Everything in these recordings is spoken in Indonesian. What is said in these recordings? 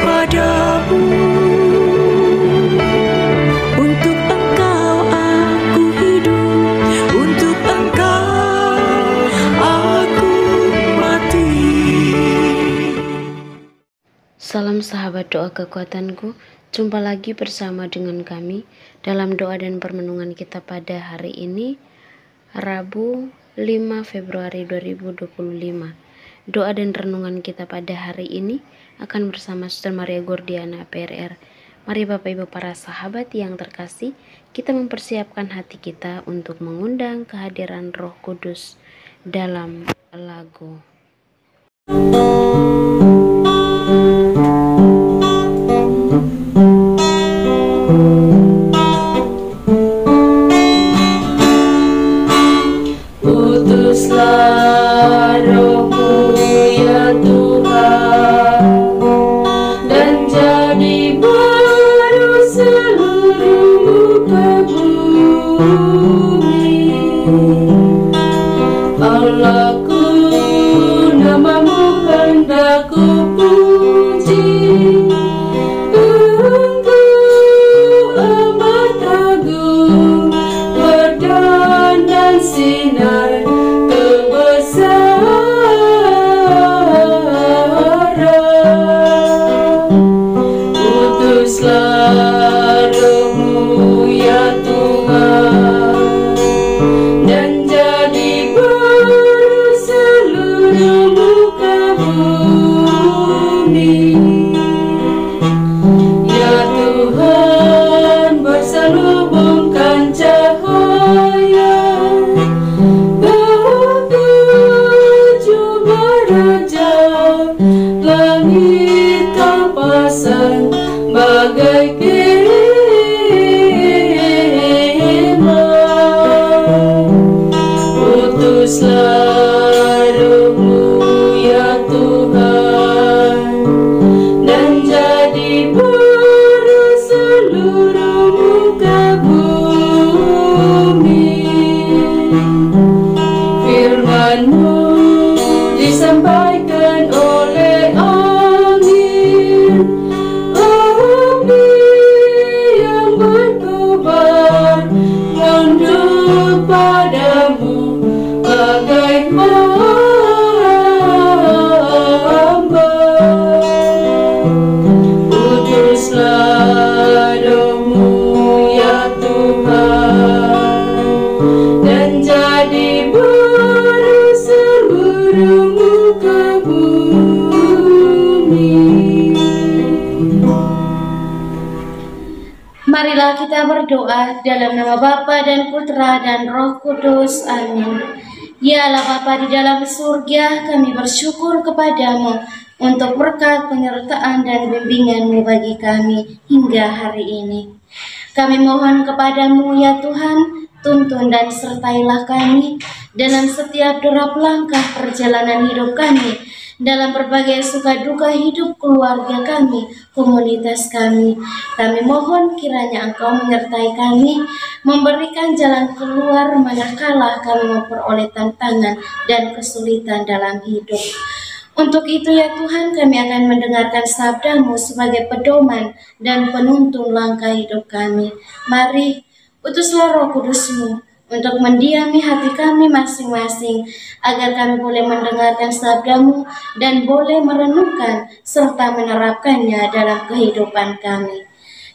kepadamu. Untuk Engkau aku hidup, untuk Engkau aku mati. Salam sahabat doa kekuatanku, jumpa lagi bersama dengan kami dalam doa dan permenungan kita pada hari ini, Rabu 5 Februari 2025. Doa dan renungan kita pada hari ini akan bersama Suster Maria Gordiana PRR. Mari Bapak Ibu para sahabat yang terkasih, kita mempersiapkan hati kita untuk mengundang kehadiran Roh Kudus dalam lagu. Utuslah Roh-Mu ya Tuhan, dan jadi baru seluruh muka bumi. Allahku, nama-Mu hendak ku puji. Engkau amat agung, berdan dan sinar kebesaran. Utuslah Roh-Mu ya Tuhan, dan jadi baru seluruh muka bumi. Ya Tuhan, berselubungkan cahaya ketujuh raja, langit Kau pasang bagai kemah. Utuslah Roh-Mu ya Tuhan, dan jadi baru seluruh muka bumi. Firman-Mu disampaikan oleh angin, api yang berkobar menunduk padamu bagai hamba. Utuslah Roh-Mu ya Tuhan, dan jadi baru seluruh muka bumi. Marilah kita berdoa dalam nama Bapa dan Putra dan Roh Kudus. Amin. Ya Allah Bapa di dalam surga, kami bersyukur kepadamu untuk berkat penyertaan dan bimbingan-Mu bagi kami hingga hari ini. Kami mohon kepadamu ya Tuhan, tuntun dan sertailah kami dalam setiap derap langkah perjalanan hidup kami, dalam berbagai suka duka hidup keluarga kami, komunitas kami. Kami mohon kiranya Engkau menyertai kami, memberikan jalan keluar manakala kami memperoleh tantangan dan kesulitan dalam hidup. Untuk itu ya Tuhan, kami akan mendengarkan sabda-Mu sebagai pedoman dan penuntun langkah hidup kami. Mari, utuslah Roh Kudus-Mu untuk mendiami hati kami masing-masing, agar kami boleh mendengarkan sabda-Mu dan boleh merenungkan serta menerapkannya dalam kehidupan kami.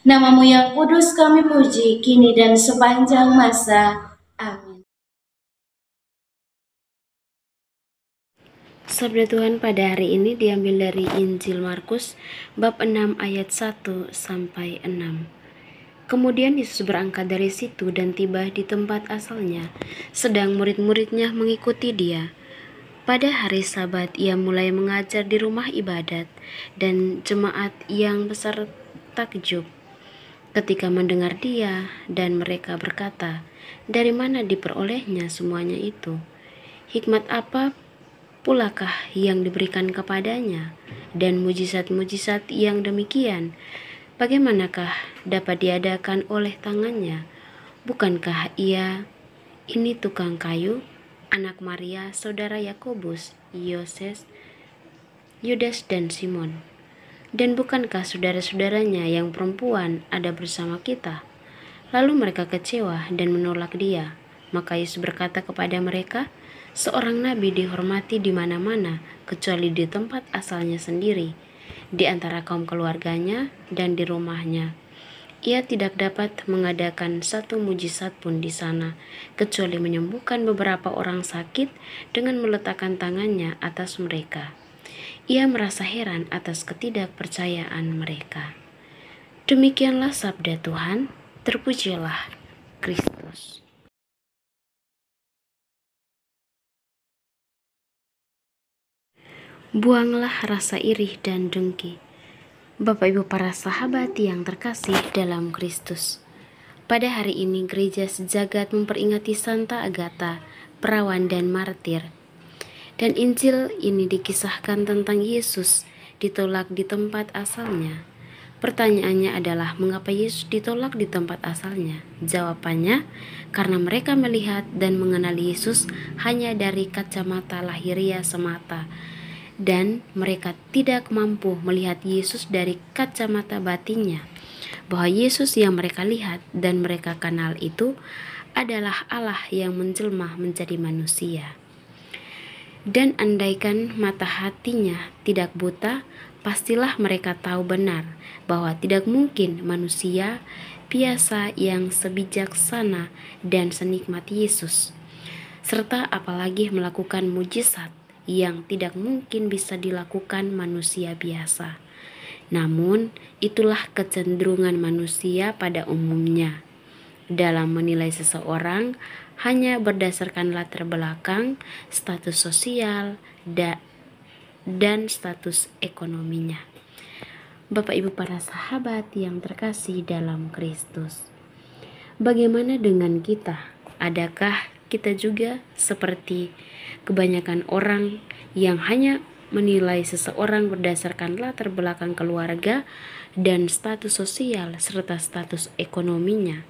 Nama-Mu yang kudus kami puji, kini dan sepanjang masa. Amin. Sabda Tuhan pada hari ini diambil dari Injil Markus bab 6 ayat 1 sampai 6. Kemudian Yesus berangkat dari situ dan tiba di tempat asalnya, sedang murid-muridnya mengikuti Dia. Pada hari Sabat ia mulai mengajar di rumah ibadat, dan jemaat yang besar takjub ketika mendengar Dia, dan mereka berkata, "Dari mana diperolehnya semuanya itu? Hikmat apa pulakah yang diberikan kepadanya, dan mujizat-mujizat yang demikian? Bagaimanakah dapat diadakan oleh tangannya? Bukankah ia ini tukang kayu, anak Maria, saudara Yakobus, Yoses, Yudas dan Simon? Dan bukankah saudara-saudaranya yang perempuan ada bersama kita?" Lalu mereka kecewa dan menolak dia. Maka Yesus berkata kepada mereka, "Seorang nabi dihormati di mana-mana kecuali di tempat asalnya sendiri, di antara kaum keluarganya dan di rumahnya. Ia tidak dapat mengadakan satu mujizat pun di sana, kecuali menyembuhkan beberapa orang sakit dengan meletakkan tangannya atas mereka." Ia merasa heran atas ketidakpercayaan mereka. Demikianlah sabda Tuhan, terpujilah Kristus. Buanglah rasa iri dan dengki. Bapak Ibu para sahabat yang terkasih dalam Kristus, pada hari ini gereja sejagat memperingati Santa Agatha, perawan dan martir. Dan Injil ini dikisahkan tentang Yesus ditolak di tempat asalnya. Pertanyaannya adalah, mengapa Yesus ditolak di tempat asalnya? Jawabannya, karena mereka melihat dan mengenal Yesus hanya dari kacamata lahiriah semata, dan mereka tidak mampu melihat Yesus dari kacamata batinnya, bahwa Yesus yang mereka lihat dan mereka kenal itu adalah Allah yang menjelma menjadi manusia. Dan andaikan mata hatinya tidak buta, pastilah mereka tahu benar bahwa tidak mungkin manusia biasa yang sebijaksana dan senikmat Yesus, serta apalagi melakukan mujizat yang tidak mungkin bisa dilakukan manusia biasa. Namun, itulah kecenderungan manusia pada umumnya dalam menilai seseorang hanya berdasarkan latar belakang, status sosial, dan status ekonominya. Bapak Ibu para sahabat yang terkasih dalam Kristus, bagaimana dengan kita? Adakah kita juga seperti kebanyakan orang yang hanya menilai seseorang berdasarkan latar belakang keluarga dan status sosial serta status ekonominya?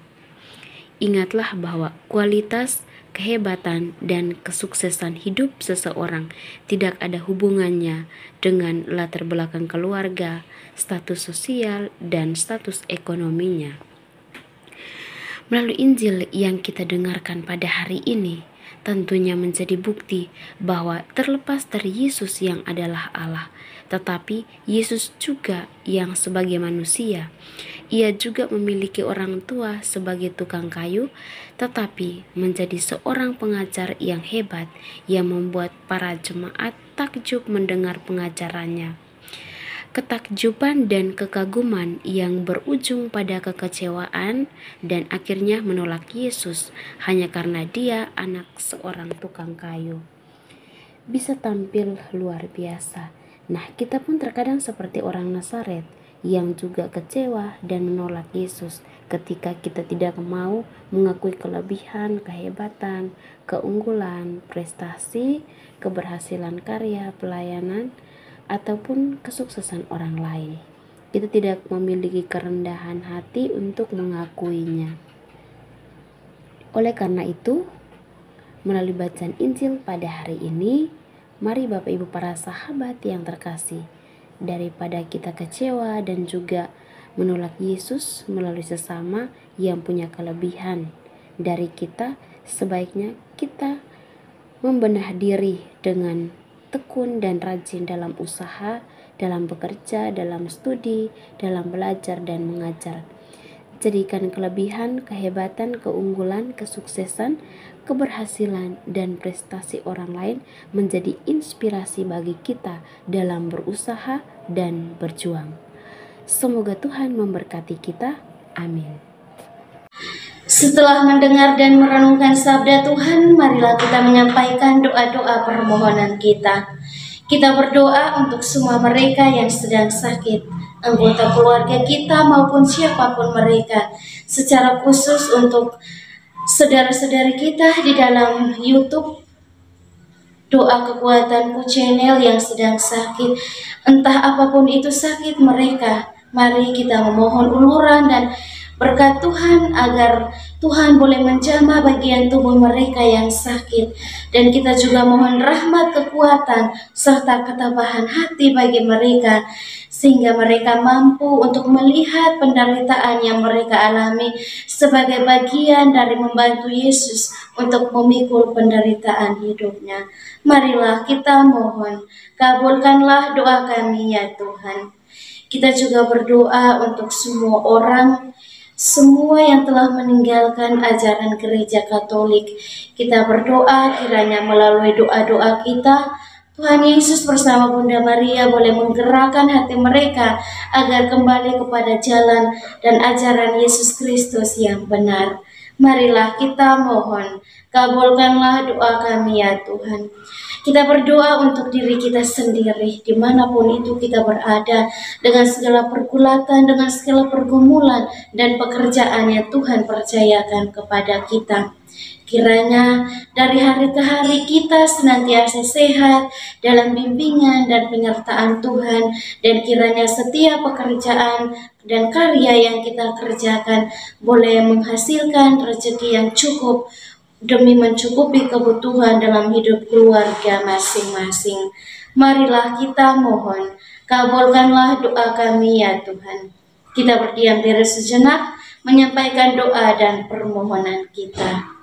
Ingatlah bahwa kualitas, kehebatan, dan kesuksesan hidup seseorang tidak ada hubungannya dengan latar belakang keluarga, status sosial, dan status ekonominya. Melalui Injil yang kita dengarkan pada hari ini, tentunya menjadi bukti bahwa terlepas dari Yesus yang adalah Allah, tetapi Yesus juga yang sebagai manusia. Ia juga memiliki orang tua sebagai tukang kayu, tetapi menjadi seorang pengajar yang hebat yang membuat para jemaat takjub mendengar pengajarannya. Ketakjuban dan kekaguman yang berujung pada kekecewaan dan akhirnya menolak Yesus hanya karena dia anak seorang tukang kayu. Bisa tampil luar biasa. Nah, kita pun terkadang seperti orang Nazaret yang juga kecewa dan menolak Yesus ketika kita tidak mau mengakui kelebihan, kehebatan, keunggulan, prestasi, keberhasilan karya, pelayanan, ataupun kesuksesan orang lain. Kita tidak memiliki kerendahan hati untuk mengakuinya. Oleh karena itu, melalui bacaan Injil pada hari ini, mari Bapak Ibu para sahabat yang terkasih, daripada kita kecewa dan juga menolak Yesus melalui sesama yang punya kelebihan dari kita, sebaiknya kita membenah diri dengan tekun dan rajin dalam usaha, dalam bekerja, dalam studi, dalam belajar dan mengajar. Jadikan kelebihan, kehebatan, keunggulan, kesuksesan, keberhasilan, dan prestasi orang lain menjadi inspirasi bagi kita dalam berusaha dan berjuang. Semoga Tuhan memberkati kita. Amin. Setelah mendengar dan merenungkan sabda Tuhan, marilah kita menyampaikan doa-doa permohonan kita. Kita berdoa untuk semua mereka yang sedang sakit, anggota keluarga kita maupun siapapun mereka. Secara khusus untuk saudara-saudari kita di dalam YouTube, Doa Kekuatanku Channel yang sedang sakit, entah apapun itu sakit mereka, mari kita memohon uluran dan berkat Tuhan agar Tuhan boleh menjamah bagian tubuh mereka yang sakit. Dan kita juga mohon rahmat, kekuatan, serta ketabahan hati bagi mereka, sehingga mereka mampu untuk melihat penderitaan yang mereka alami sebagai bagian dari membantu Yesus untuk memikul penderitaan hidupnya. Marilah kita mohon, kabulkanlah doa kami ya Tuhan. Kita juga berdoa untuk semua orang, semua yang telah meninggalkan ajaran gereja Katolik. Kita berdoa kiranya melalui doa-doa kita, Tuhan Yesus bersama Bunda Maria boleh menggerakkan hati mereka agar kembali kepada jalan dan ajaran Yesus Kristus yang benar. Marilah kita mohon, kabulkanlah doa kami ya Tuhan. Kita berdoa untuk diri kita sendiri, dimanapun itu kita berada, dengan segala pergulatan, dengan segala pergumulan dan pekerjaan yang Tuhan percayakan kepada kita. Kiranya dari hari ke hari kita senantiasa sehat dalam bimbingan dan penyertaan Tuhan, dan kiranya setiap pekerjaan dan karya yang kita kerjakan boleh menghasilkan rezeki yang cukup demi mencukupi kebutuhan dalam hidup keluarga masing-masing. Marilah kita mohon, kabulkanlah doa kami ya Tuhan. Kita berdiam diri sejenak, menyampaikan doa dan permohonan kita.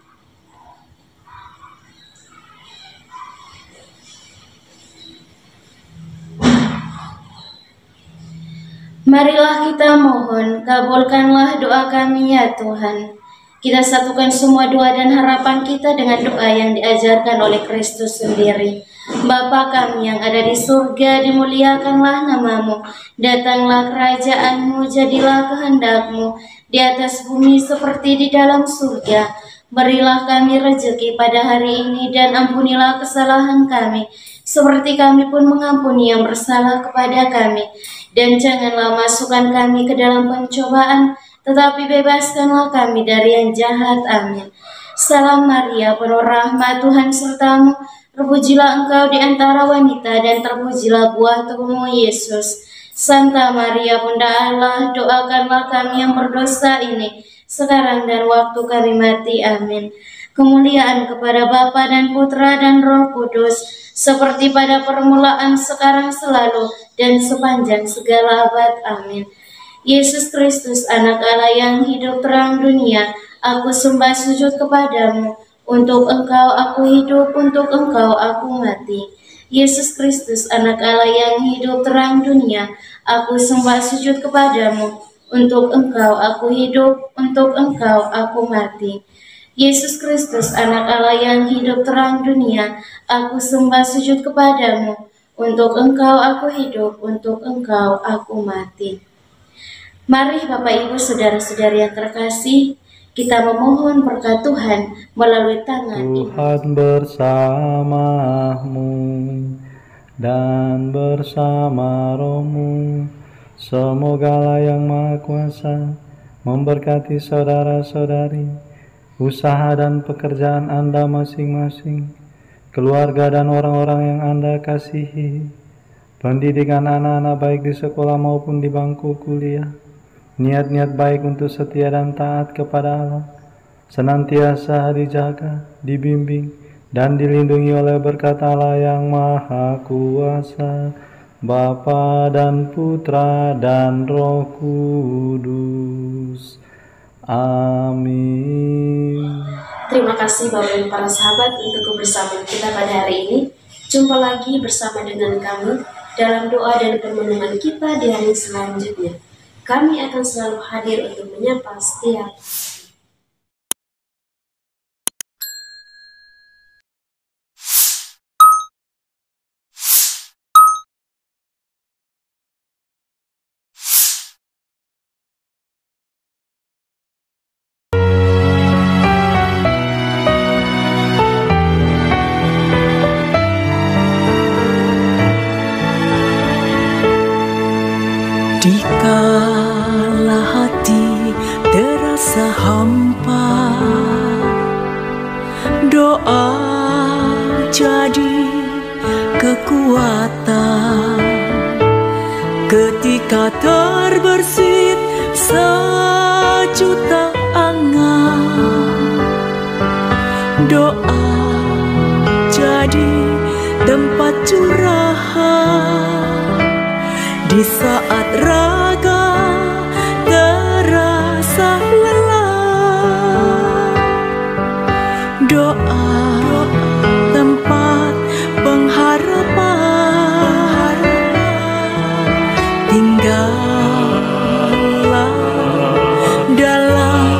Marilah kita mohon, kabulkanlah doa kami ya Tuhan. Kita satukan semua doa dan harapan kita dengan doa yang diajarkan oleh Kristus sendiri. Bapa kami yang ada di surga, dimuliakanlah namamu. Datanglah kerajaanmu, jadilah kehendakmu di atas bumi seperti di dalam surga. Berilah kami rezeki pada hari ini dan ampunilah kesalahan kami, seperti kami pun mengampuni yang bersalah kepada kami. Dan janganlah masukkan kami ke dalam pencobaan, tetapi bebaskanlah kami dari yang jahat. Amin. Salam Maria, penuh rahmat, Tuhan sertamu. Terpujilah engkau di antara wanita, dan terpujilah buah tubuhmu, Yesus. Santa Maria, Bunda Allah, doakanlah kami yang berdosa ini, sekarang dan waktu kami mati. Amin. Kemuliaan kepada Bapa dan Putra dan Roh Kudus, seperti pada permulaan, sekarang, selalu, dan sepanjang segala abad. Amin. Yesus Kristus, anak Allah yang hidup terang dunia, aku sembah sujud kepadamu. Untuk engkau aku hidup, untuk engkau aku mati. Yesus Kristus, anak Allah yang hidup terang dunia, aku sembah sujud kepadamu. Untuk engkau aku hidup, untuk engkau aku mati. Yesus Kristus, anak Allah yang hidup terang dunia, aku sembah sujud kepadamu. Untuk engkau aku hidup, untuk engkau aku mati. Mari Bapak Ibu Saudara-saudari yang terkasih, kita memohon berkat Tuhan melalui tangan Tuhan bersamamu dan bersama rohmu. Semoga Yang Maha Kuasa memberkati saudara-saudari, usaha dan pekerjaan Anda masing-masing, keluarga dan orang-orang yang Anda kasihi, pendidikan anak-anak baik di sekolah maupun di bangku kuliah, niat-niat baik untuk setia dan taat kepada Allah, senantiasa dijaga, dibimbing, dan dilindungi oleh berkat Allah yang Maha Kuasa, Bapa dan Putra dan Roh Kudus. Amin. Terima kasih Bapak dan para sahabat untuk kebersamaan kita pada hari ini. Jumpa lagi bersama dengan kami dalam doa dan permohonan kita di hari selanjutnya. Kami akan selalu hadir untuk menyapa setiap Dikala hati terasa hampa, doa jadi kekuatan. Ketika terbersit sejuta angan, doa jadi tempat curahan. Di saat raga terasa lelah, doa tempat pengharapan. Tinggallah dalam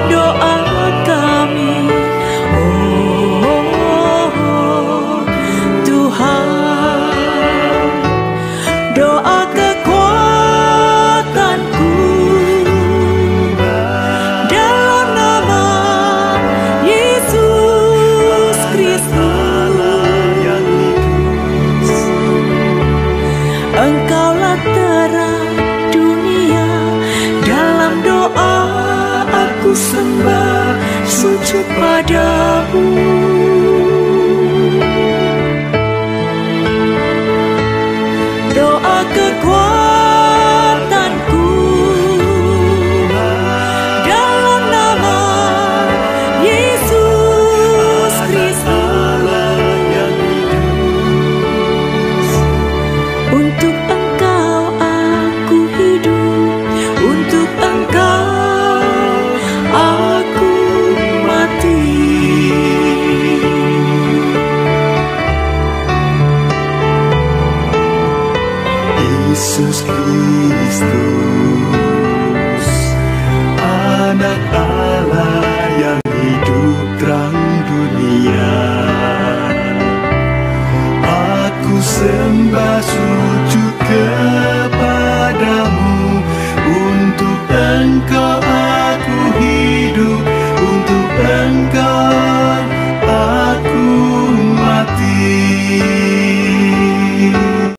doa kami, oh Tuhan. Doa kekuatanku dalam nama Yesus Kristus. Engkaulah terang dunia, dalam doa aku sembah sujud padamu.